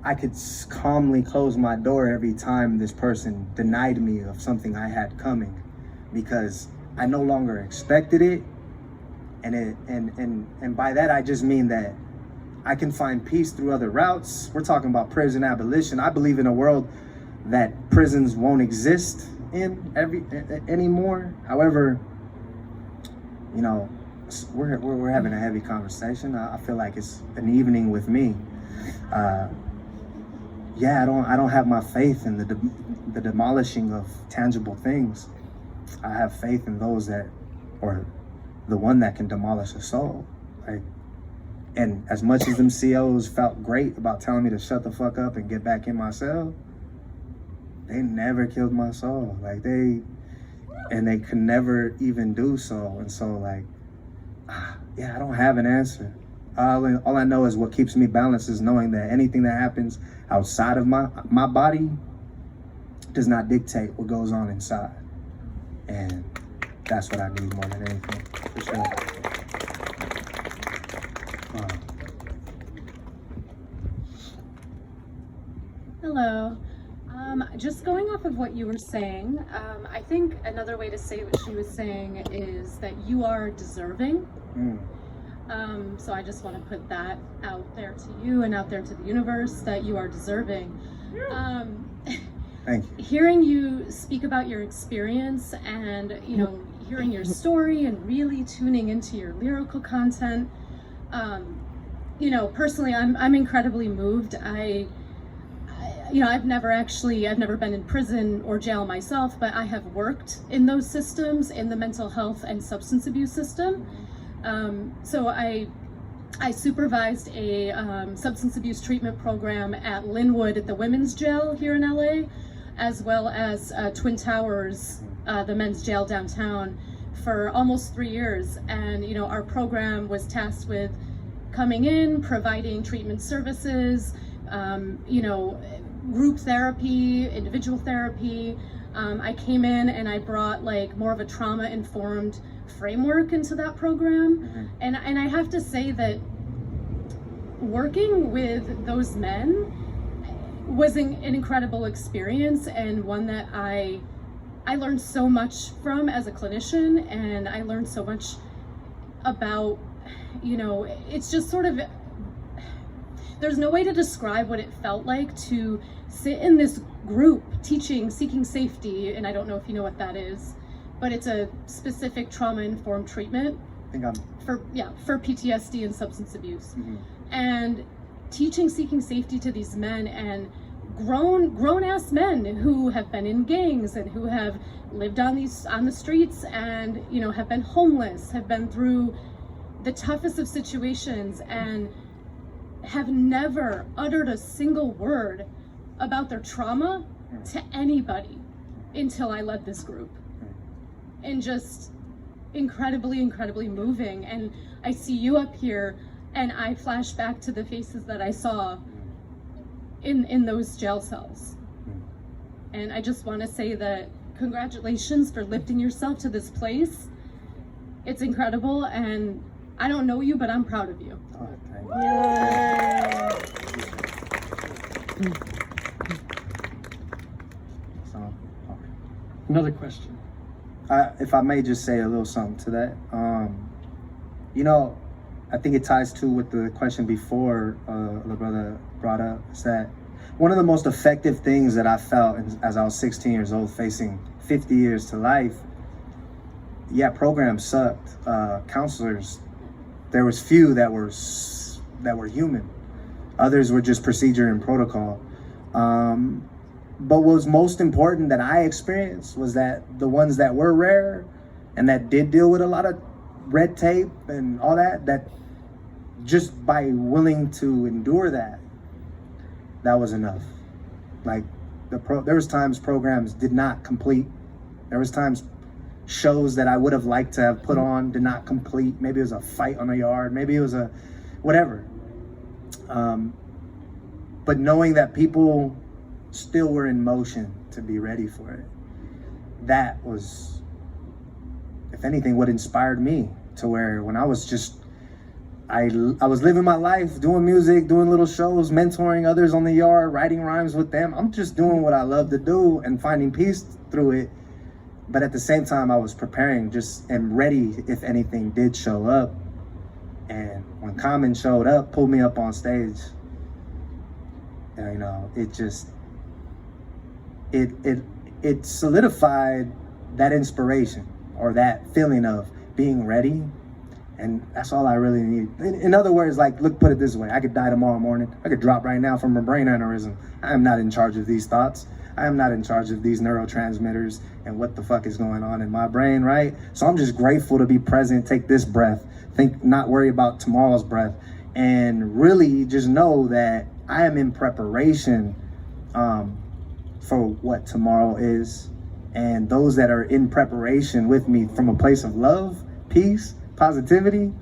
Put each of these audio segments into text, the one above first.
I could calmly close my door every time this person denied me of something I had coming, because I no longer expected it. And by that I just mean that I can find peace through other routes. We're talking about prison abolition. I believe in a world that prisons won't exist in anymore. However, you know, we're having a heavy conversation. I feel like it's an evening with me. Yeah, I don't have my faith in the demolishing of tangible things. I have faith in those that, or the one that can demolish a soul. Like, and as much as them COs felt great about telling me to shut the fuck up and get back in my cell, they never killed my soul. Like they could never even do so. And so like, yeah, I don't have an answer. All I know is what keeps me balanced is knowing that anything that happens outside of my body does not dictate what goes on inside. And that's what I need more than anything, for sure. Hello. Just going off of what you were saying, I think another way to say what she was saying is that you are deserving. So I just want to put that out there to you and out there to the universe, that you are deserving. Thank you. Hearing you speak about your experience and, you know, hearing your story and really tuning into your lyrical content, you know, personally, I'm incredibly moved. You know, I've never been in prison or jail myself, but I have worked in those systems, in the mental health and substance abuse system. So I supervised a substance abuse treatment program at Linwood at the women's jail here in LA, as well as Twin Towers, the men's jail downtown, for almost 3 years. And, you know, our program was tasked with coming in, providing treatment services, you know, group therapy, individual therapy. I came in and I brought like more of a trauma-informed framework into that program. And I have to say that working with those men was an incredible experience, and one that I learned so much from as a clinician, and I learned so much about, you know, it's just sort of, there's no way to describe what it felt like to sit in this group teaching Seeking Safety, and I don't know if you know what that is, but it's a specific trauma-informed treatment for PTSD and substance abuse. And teaching Seeking Safety to these men, and grown-ass men who have been in gangs and who have lived on the streets, and, you know, have been homeless, have been through the toughest of situations, and have never uttered a single word about their trauma to anybody until I led this group. And just incredibly, incredibly moving. And I see you up here and I flash back to the faces that I saw in those jail cells. And I just want to say that congratulations for lifting yourself to this place. It's incredible, and I don't know you, but I'm proud of you. Oh, thank you. So, Another question. if I may just say a little something to that. You know, I think it ties to with the question before the brother brought up, is that one of the most effective things that I felt as I was 16 years old, facing 50 years to life. Yeah, programs sucked. Counselors, there was few that were human. Others were just procedure and protocol. But what was most important that I experienced was that the ones that were rare and that did deal with a lot of red tape and all that, that just by willing to endure that was enough. Like there was times programs did not complete. There was times shows that I would have liked to have put on did not complete. Maybe it was a fight on a yard. Maybe it was a whatever. But knowing that people still were in motion to be ready for it, that was, if anything, what inspired me to where when I was just I was living my life, doing music, doing little shows, mentoring others on the yard, writing rhymes with them. I'm just doing what I love to do and finding peace through it. But at the same time, I was preparing, just and ready if anything did show up. And when Common showed up, pulled me up on stage, you know, it solidified that inspiration or that feeling of being ready. And that's all I really need. In other words, like, look, put it this way. I could die tomorrow morning. I could drop right now from a brain aneurysm. I am not in charge of these thoughts. I am not in charge of these neurotransmitters and what the fuck is going on in my brain, right? So I'm just grateful to be present, take this breath, not worry about tomorrow's breath, and really just know that I am in preparation for what tomorrow is. And those that are in preparation with me from a place of love, peace, positivity,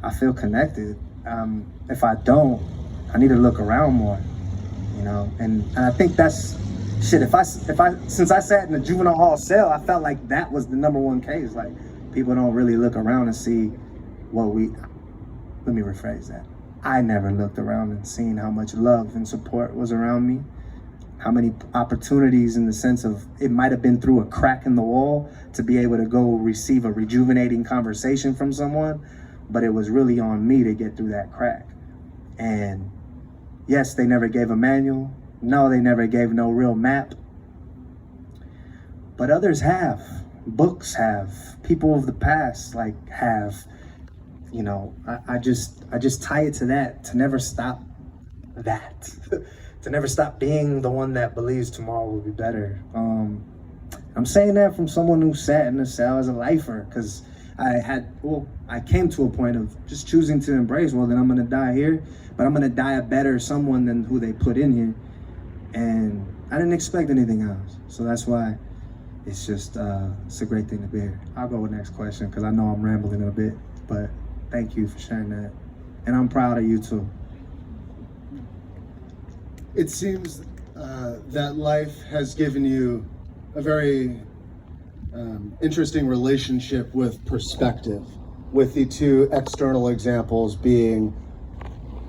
I feel connected. If I don't, I need to look around more, you know. And I think that's shit. Since I sat in the juvenile hall cell, I felt like that was the number one case. Like, people don't really look around and see let me rephrase that. I never looked around and seen how much love and support was around me. How many opportunities, in the sense of it might have been through a crack in the wall to be able to go receive a rejuvenating conversation from someone, but it was really on me to get through that crack. And yes, they never gave a manual. No, they never gave no real map. But others have. Books have. People of the past have. You know, I just tie it to that, to never stop that. To never stop being the one that believes tomorrow will be better. I'm saying that from someone who sat in a cell as a lifer, because I came to a point of just choosing to embrace, well, then I'm gonna die here, but I'm gonna die a better someone than who they put in here. And I didn't expect anything else. So that's why it's just, it's a great thing to be here. I'll go with the next question, because I know I'm rambling a bit, but thank you for sharing that. And I'm proud of you too. It seems that life has given you a very interesting relationship with perspective, with the two external examples being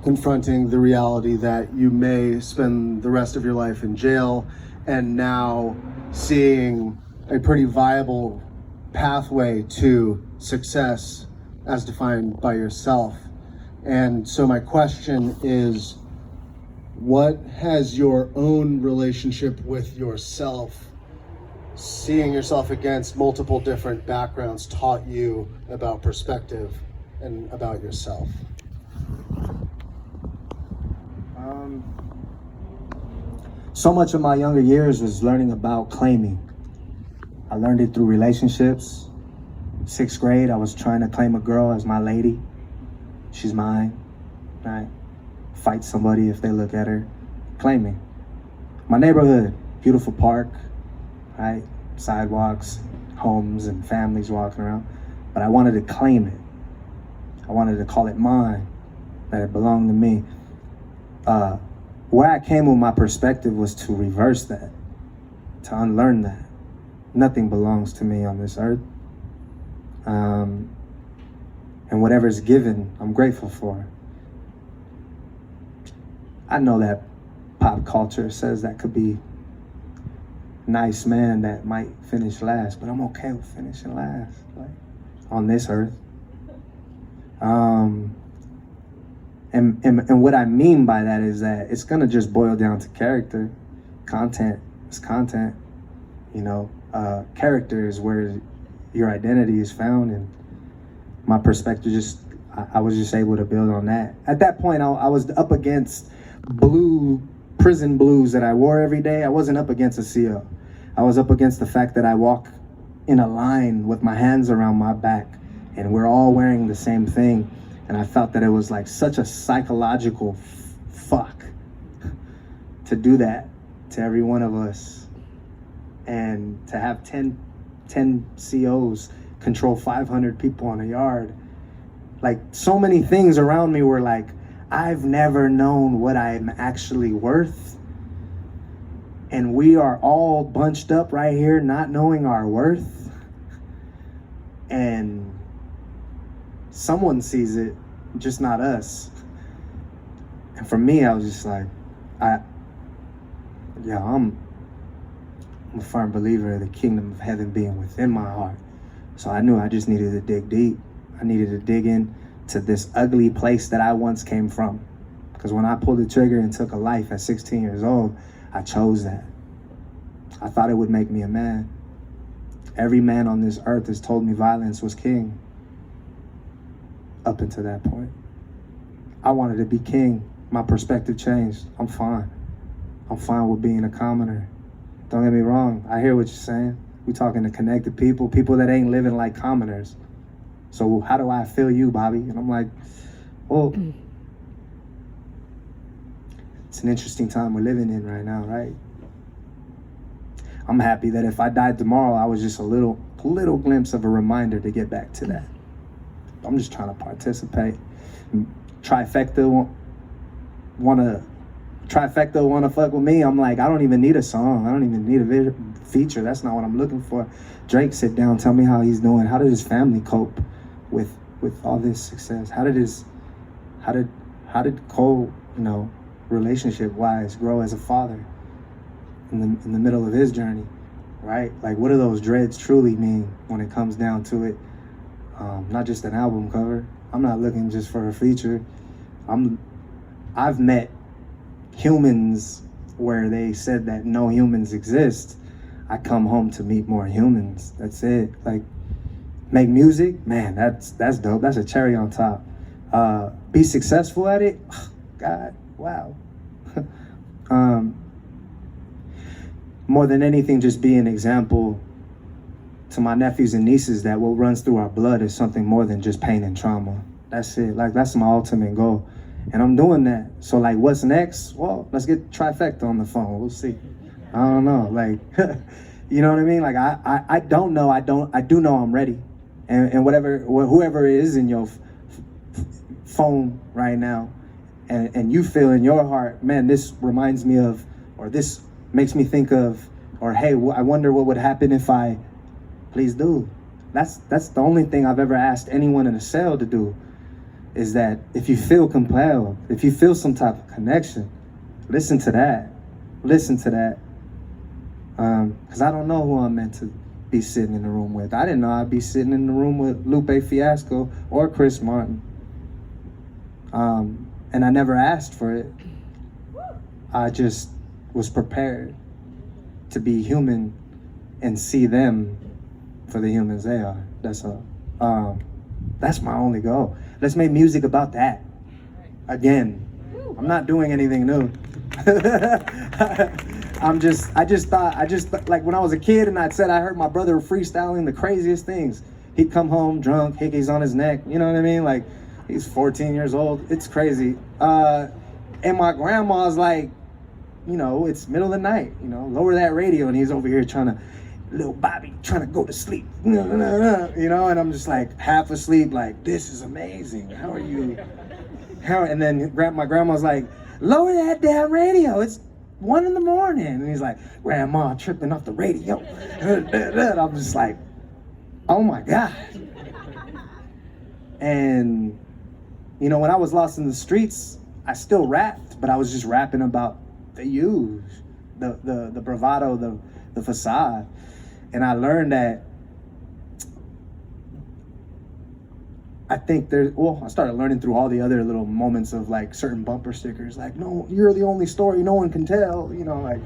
confronting the reality that you may spend the rest of your life in jail, and now seeing a pretty viable pathway to success as defined by yourself. And so my question is, what has your own relationship with yourself, seeing yourself against multiple different backgrounds, taught you about perspective and about yourself? So much of my younger years was learning about claiming. I learned it through relationships. 6th grade, I was trying to claim a girl as my lady. She's mine, right? Fight somebody if they look at her. Claiming. My neighborhood, beautiful park, right? Sidewalks, homes, and families walking around. But I wanted to claim it. I wanted to call it mine, that it belonged to me. Where I came with my perspective was to reverse that, to unlearn that. Nothing belongs to me on this earth. And whatever's given, I'm grateful for. I know that pop culture says that could be a nice man that might finish last, but I'm okay with finishing last, like, on this earth. And what I mean by that is that it's gonna just boil down to character. Content is content, you know. Character is where your identity is found, and my perspective I was just able to build on that. At that point, I was up against prison blues that I wore every day. I wasn't up against a CO. I was up against the fact that I walk in a line with my hands around my back, and we're all wearing the same thing. And I felt that it was like such a psychological fuck to do that to every one of us. And to have 10 COs control 500 people on a yard. Like, so many things around me were like, I've never known what I'm actually worth. And we are all bunched up right here not knowing our worth. And someone sees it, just not us. And for me, I was just like, I'm a firm believer of the kingdom of heaven being within my heart. So I knew I just needed to dig deep. I needed to dig in to this ugly place that I once came from. Because when I pulled the trigger and took a life at 16 years old, I chose that. I thought it would make me a man. Every man on this earth has told me violence was king. Up until that point. I wanted to be king. My perspective changed. I'm fine. I'm fine with being a commoner. Don't get me wrong. I hear what you're saying. We're talking to connected people that ain't living like commoners. So how do I feel you, Bobby? And I'm like, well, it's an interesting time we're living in right now, right? I'm happy that if I died tomorrow, I was just a little glimpse of a reminder to get back to that. I'm just trying to participate. Trifecta wanna fuck with me. I'm like, I don't even need a song. I don't even need a feature. That's not what I'm looking for. Drake, sit down, tell me how he's doing. How did his family cope with all this success? How did Cole, relationship wise grow as a father in the middle of his journey, right? Like, what do those dreads truly mean when it comes down to it? Not just an album cover. I'm not looking just for a feature. I've met humans where they said that no humans exist. I come home to meet more humans. That's it. Like, make music, man, that's dope. That's a cherry on top. Be successful at it, God, wow. More than anything, just be an example to my nephews and nieces that what runs through our blood is something more than just pain and trauma. That's it. Like, that's my ultimate goal. And I'm doing that. So, like, what's next? Well, let's get Trifecta on the phone. We'll see. I don't know. Like, you know what I mean? Like, I don't know. I do know I'm ready. And whoever is in your phone right now, and you feel in your heart, man, this reminds me of, or this makes me think of, or hey, I wonder what would happen if I, please do. That's the only thing I've ever asked anyone in a cell to do, is that if you feel compelled, if you feel some type of connection, listen to that. Listen to that. Because I don't know who I'm meant to be sitting in the room with. I didn't know I'd be sitting in the room with Lupe Fiasco or Chris Martin. And I never asked for it. I just was prepared to be human and see them for the humans they are. That's all. That's my only goal. Let's make music about that. Again, I'm not doing anything new. I just thought, like, when I was a kid and I heard my brother freestyling the craziest things. He'd come home drunk, hickeys on his neck, you know what I mean? Like, he's 14 years old, it's crazy. And my grandma's like, it's middle of the night, lower that radio, and he's over here little Bobby trying to go to sleep, and I'm just like half asleep, like, this is amazing. How are you? And then my grandma's like, lower that damn radio. It's 1 a.m. And he's like, Grandma tripping off the radio. I'm just like, oh my God. And when I was lost in the streets, I still rapped, but I was just rapping about the use, the bravado, the facade. And I learned that I started learning through all the other little moments of, like, certain bumper stickers, like, no, you're the only story no one can tell, like,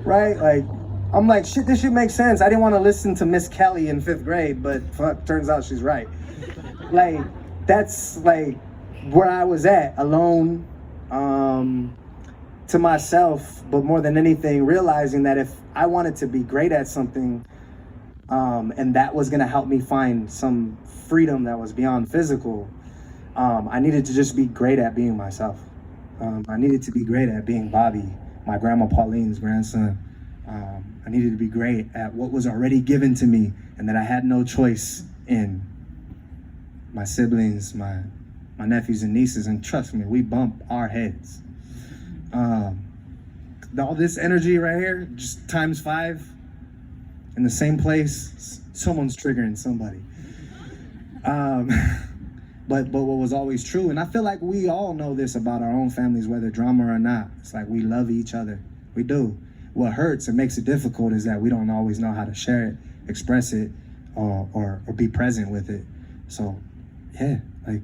right? Like, I'm like, shit, this shit makes sense. I didn't want to listen to Miss Kelly in 5th grade, but fuck, turns out she's right. Like, that's, like, where I was at, alone, to myself, but more than anything, realizing that if I wanted to be great at something, and that was gonna help me find some freedom that was beyond physical, I needed to just be great at being myself. I needed to be great at being Bobby, my grandma Pauline's grandson. I needed to be great at what was already given to me and that I had no choice in. My siblings, my nephews and nieces, and trust me, we bump our heads. All this energy right here, just times 5 in the same place, someone's triggering somebody. But what was always true, and I feel like we all know this about our own families, whether drama or not. It's like we love each other. We do. What hurts and makes it difficult is that we don't always know how to share it, express it, or be present with it. So, yeah, like,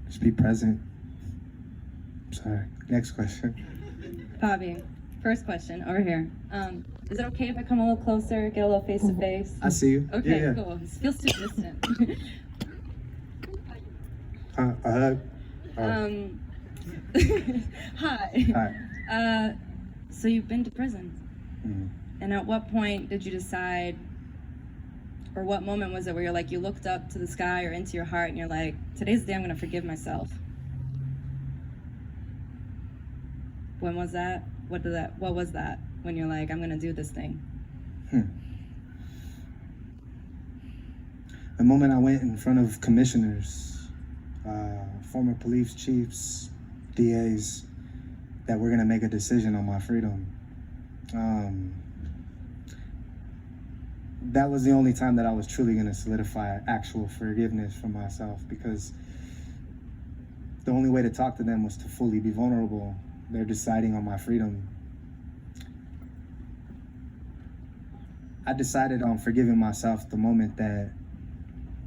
just be present. Sorry. Next question. Bobby, first question over here. Is it okay if I come a little closer, get a little face to face? I see you. Okay, Yeah. cool. It feels too distant. A hug. Oh. Hi. Hi. So you've been to prison, Mhm. and at what point did you decide, or what moment was it where you're like, you looked up to the sky or into your heart and you're like, today's the day I'm gonna forgive myself? When was that? What was that when you're like, I'm gonna do this thing? The moment I went in front of commissioners, former police chiefs, DAs, that we're gonna make a decision on my freedom. That was the only time that I was truly gonna solidify actual forgiveness for myself, because the only way to talk to them was to fully be vulnerable. They're deciding on my freedom. I decided on forgiving myself the moment that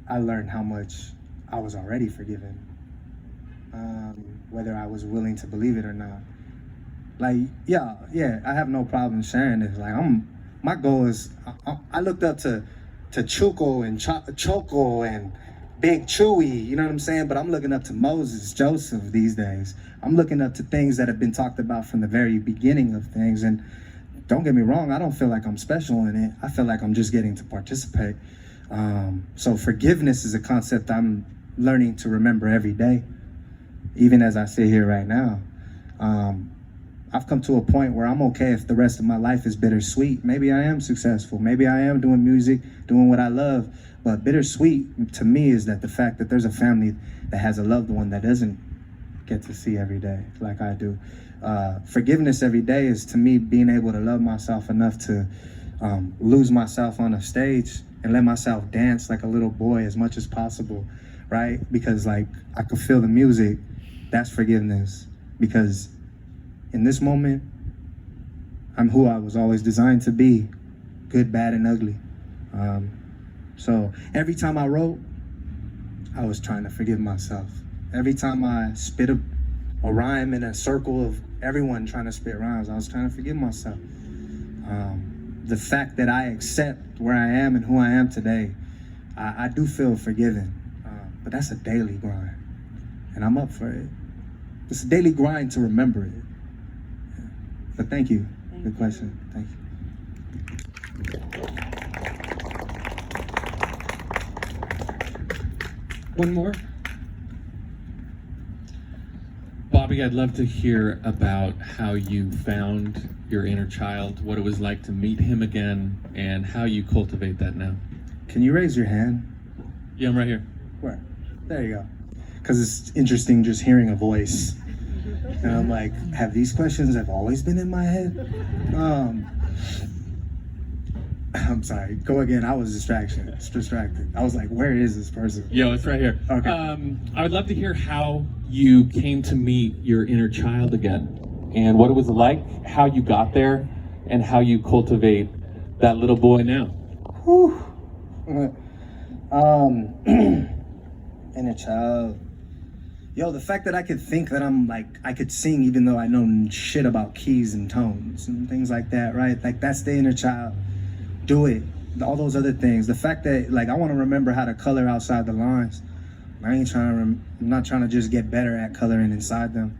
I learned how much I was already forgiven, whether I was willing to believe it or not. Like, yeah, I have no problem sharing this. Like, my goal is, I looked up to Chuko and Choco and Big Chewy, you know what I'm saying? But I'm looking up to Moses, Joseph these days. I'm looking up to things that have been talked about from the very beginning of things. And don't get me wrong, I don't feel like I'm special in it. I feel like I'm just getting to participate. So forgiveness is a concept I'm learning to remember every day, even as I sit here right now. I've come to a point where I'm okay if the rest of my life is bittersweet. Maybe I am successful. Maybe I am doing music, doing what I love. But bittersweet to me is that the fact that there's a family that has a loved one that doesn't get to see every day like I do. Forgiveness every day is, to me, being able to love myself enough to lose myself on a stage and let myself dance like a little boy as much as possible, right? Because, like, I could feel the music. That's forgiveness. Because in this moment, I'm who I was always designed to be, good, bad, and ugly. So every time I wrote, I was trying to forgive myself. Every time I spit a rhyme in a circle of everyone trying to spit rhymes, I was trying to forgive myself. The fact that I accept where I am and who I am today, I do feel forgiven. But that's a daily grind, and I'm up for it. It's a daily grind to remember it. But thank you. Good question. Thank you. One more. Bobby, I'd love to hear about how you found your inner child, what it was like to meet him again, and how you cultivate that now. Can you raise your hand? Yeah, I'm right here. Where? There you go. Because it's interesting just hearing a voice. And I'm like, have these questions have always been in my head? I'm sorry. Go again. I was distracted. I was like, where is this person? Yo, it's right here. Okay. I would love to hear how you came to meet your inner child again, and what it was like, how you got there, and how you cultivate that little boy now. Whew. Inner child. Yo, the fact that I could think that I could sing even though I know shit about keys and tones and things like that, right? Like, that's the inner child. Do it. All those other things. The fact that, like, I want to remember how to color outside the lines. I'm not trying to just get better at coloring inside them.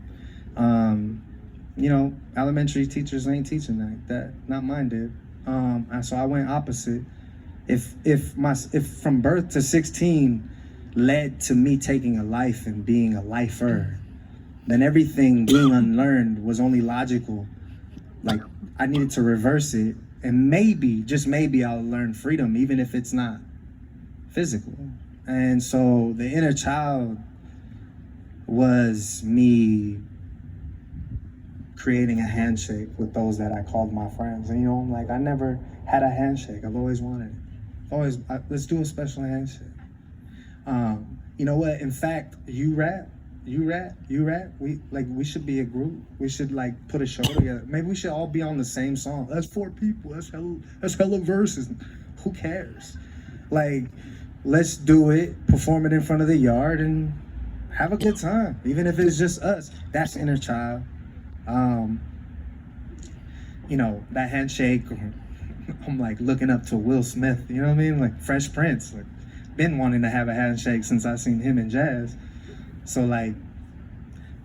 You know, elementary teachers ain't teaching that. Not mine did. And so I went opposite. If from birth to 16 led to me taking a life and being a lifer, then everything being unlearned was only logical. Like, I needed to reverse it, and maybe, just maybe, I'll learn freedom, even if it's not physical. And so the inner child was me creating a handshake with those that I called my friends. And, you know, like, I never had a handshake. I've always wanted it. Let's do a special handshake. You know what? In fact, you rap. We should be a group. We should like put a show together. Maybe we should all be on the same song. That's 4 people. That's hella verses. Who cares? Like, let's do it. Perform it in front of the yard and have a good time. Even if it's just us. That's inner child. You know, that handshake. I'm like looking up to Will Smith. You know what I mean? Like Fresh Prince. Like, been wanting to have a handshake since I seen him in Jazz. So like,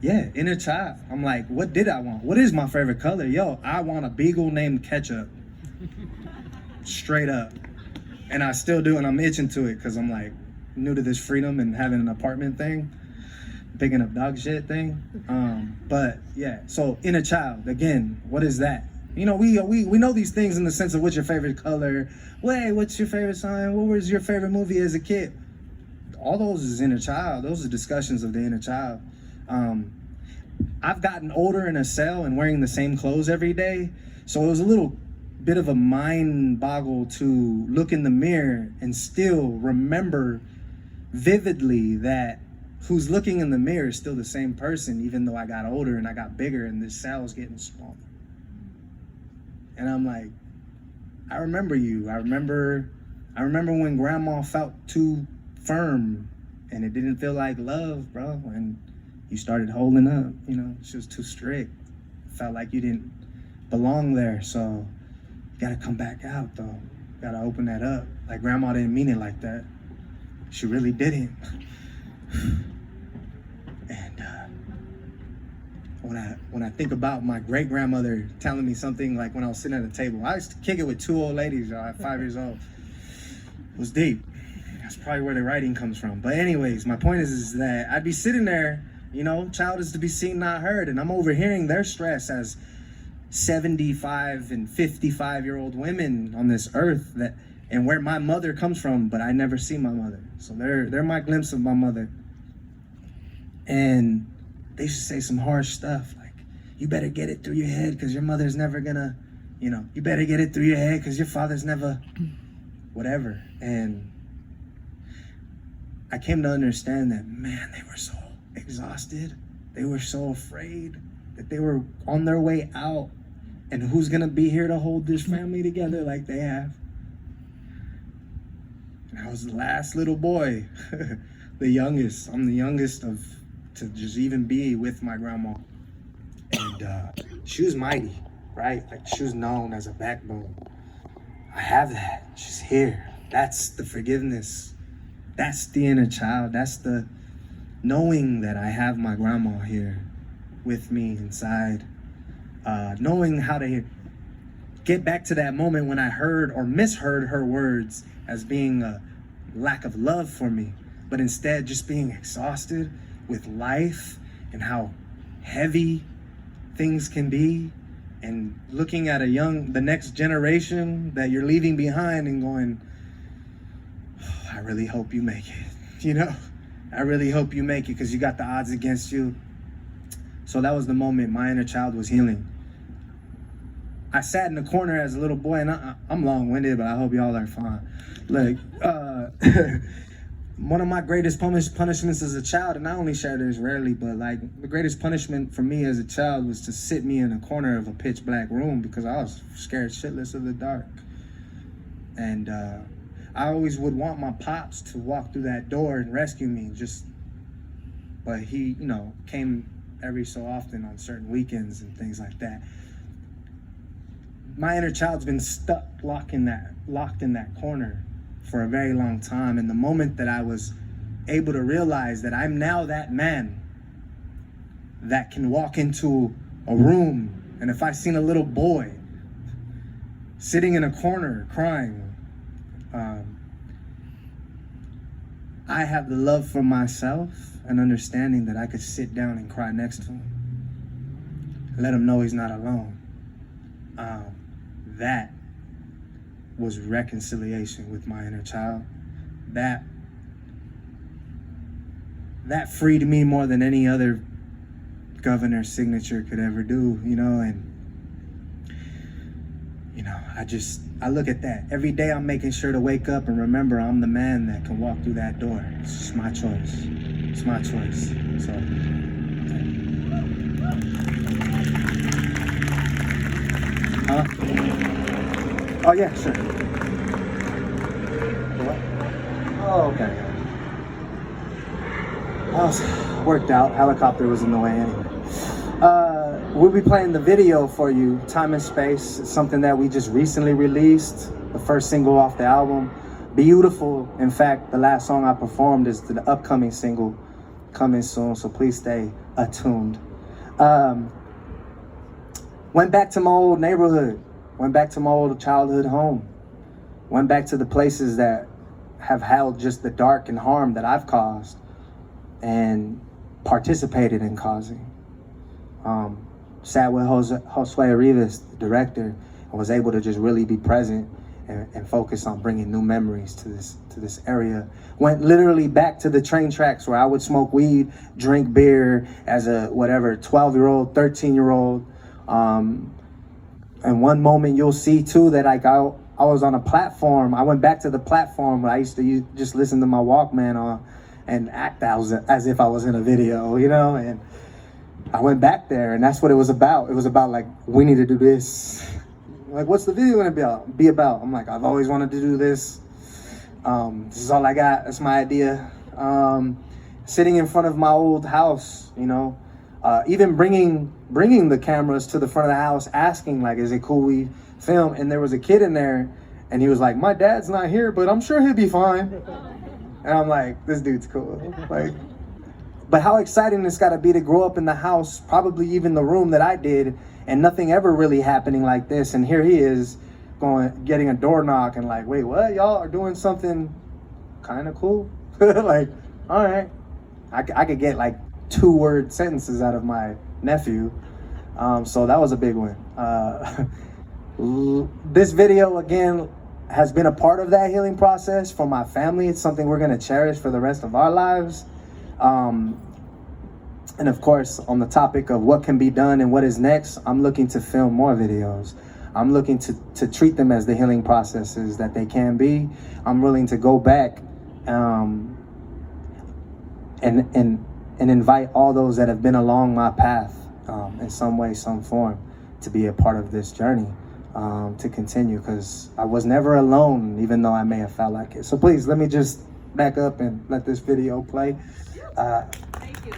yeah, inner child. I'm like, what did I want? What is my favorite color? Yo, I want a beagle named Ketchup. Straight up. And I still do, and I'm itching to it because I'm like new to this freedom and having an apartment thing, picking up dog shit thing. But yeah, so inner child, again, what is that? You know, we know these things in the sense of what's your favorite color? Wait, what's your favorite sign? What was your favorite movie as a kid? All those is inner child. Those are discussions of the inner child. I've gotten older in a cell and wearing the same clothes every day. So it was a little bit of a mind boggle to look in the mirror and still remember vividly that who's looking in the mirror is still the same person, even though I got older and I got bigger and this cell's getting smaller. And I'm like, I remember you. I remember when grandma felt too firm and it didn't feel like love, bro. And you started holding up, you know, she was too strict. Felt like you didn't belong there. So you gotta come back out though. Gotta open that up. Like grandma didn't mean it like that. She really didn't. And when I think about my great grandmother telling me something like when I was sitting at a table, I used to kick it with 2 old ladies, y'all, at 5 years old. It was deep. That's probably where the writing comes from. But anyways, my point is that I'd be sitting there, you know, child is to be seen, not heard, and I'm overhearing their stress as 75 and 55-year-old women on this earth that, and where my mother comes from, but I never see my mother. So they're my glimpse of my mother. And they used to say some harsh stuff like, you better get it through your head because your mother's never gonna, you know, you better get it through your head because your father's never, whatever. And I came to understand that, man, they were so exhausted. They were so afraid that they were on their way out. And who's gonna be here to hold this family together like they have? And I was the last little boy, the youngest. I'm the youngest to just even be with my grandma. And she was mighty, right? Like she was known as a backbone. I have that, she's here. That's the forgiveness. That's the inner child. That's the knowing that I have my grandma here with me inside. Knowing how to get back to that moment when I heard or misheard her words as being a lack of love for me, but instead just being exhausted with life and how heavy things can be, and looking at the next generation that you're leaving behind and going, oh, I really hope you make it, you know? I really hope you make it because you got the odds against you. So that was the moment my inner child was healing. I sat in the corner as a little boy, and I'm long-winded, but I hope y'all are fine. Like, one of my greatest punishments as a child, and I only share this rarely, but like the greatest punishment for me as a child was to sit me in a corner of a pitch black room because I was scared shitless of the dark. And I always would want my pops to walk through that door and rescue me, but he, you know, came every so often on certain weekends and things like that. My inner child's been stuck, locked in that corner for a very long time. And the moment that I was able to realize that I'm now that man that can walk into a room, and if I seen a little boy sitting in a corner crying, I have the love for myself and understanding that I could sit down and cry next to him, let him know he's not alone. That was reconciliation with my inner child. That freed me more than any other governor's signature could ever do, you know. And you know, I look at that. Every day I'm making sure to wake up and remember I'm the man that can walk through that door. It's just my choice. It's my choice. So. Oh yeah, sure. What? Oh, okay. I was worked out. Helicopter was in the way anyway. We'll be playing the video for you, Time and Space. It's something that we just recently released, the first single off the album. Beautiful. In fact, the last song I performed is the upcoming single coming soon, so please stay attuned. Went back to my old neighborhood, went back to my old childhood home, went back to the places that have held just the dark and harm that I've caused and participated in causing. Sat with Josue Rivas, the director, and was able to just really be present and focus on bringing new memories to this area. Went literally back to the train tracks where I would smoke weed, drink beer as a 12-year-old, 13-year-old. And one moment you'll see too that I was on a platform. I went back to the platform where I used to just listen to my Walkman on and act as if I was in a video, you know? And I went back there, and that's what it was about. It was about like, we need to do this. Like, what's the video gonna be about? I'm like, I've always wanted to do this. This is all I got. That's my idea. Sitting in front of my old house, you know, even bringing the cameras to the front of the house, asking like, is it cool we film? And there was a kid in there, and he was like, my dad's not here, but I'm sure he'll be fine. And I'm like, this dude's cool. Like, but how exciting it's got to be to grow up in the house, probably even the room that I did, and nothing ever really happening like this. And here he is getting a door knock and like, wait, what? Y'all are doing something kind of cool? Like, all right. I could get like 2-word sentences out of my nephew. So that was a big one. This video, again, has been a part of that healing process for my family. It's something we're going to cherish for the rest of our lives. And of course, on the topic of what can be done and what is next, I'm looking to film more videos. I'm looking to treat them as the healing processes that they can be. I'm willing to go back and invite all those that have been along my path in some way, some form, to be a part of this journey, to continue, because I was never alone, even though I may have felt like it. So please, let me just back up and let this video play. Thank you.